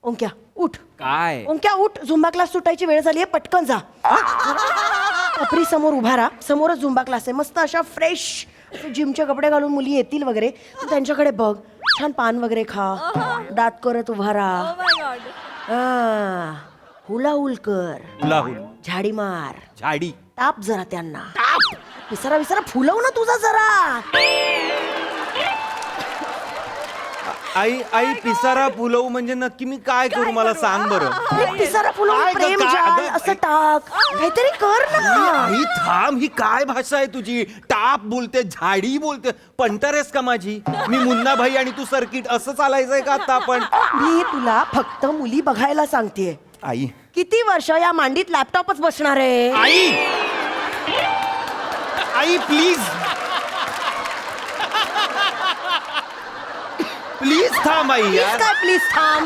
ओंक्या उठ. काय ओंक्या उठ, झुंबा क्लास सुटायची वेळ झाली आहे, पटकन जा. कपरी समोर उभा राहा, समोरच झुंबा क्लास आहे. मस्त अशा फ्रेश जिमचे कपडे घालून मुली येतील वगैरे, तू त्यांच्याकडे बघ. छान पान वगैरे खा, दात करत उभा राहा. हुलाहुल कर, हुलाहुल झाडी मार, झाडी ताप जरा त्यांना. विसरा विसरा फुलव ना तुझा जरा. आई आई पिसारा फुलवू म्हणजे नक्की मी काय करू मला सांग बरं. अरे पिसारा फुलवून काय ग, प्रेम काय जाल अगं, असं टाक, काहीतरी कर ना. आई थांब, ही काय भाषा आहे तुझी? टाप बोलते, झाडी बोलते, पंटरेस का माझी? मी मुन्ना भाई आणि तू सर्किट असं चालायचंय का आता आपण? मी तुला फक्त मुली बघायला सांगतेय. आई किती वर्ष या मांडीत लॅपटॉपच बसणार आहे? आई आई प्लीज प्लीज थांब आई प्लीज यार. काय प्लीज थांब.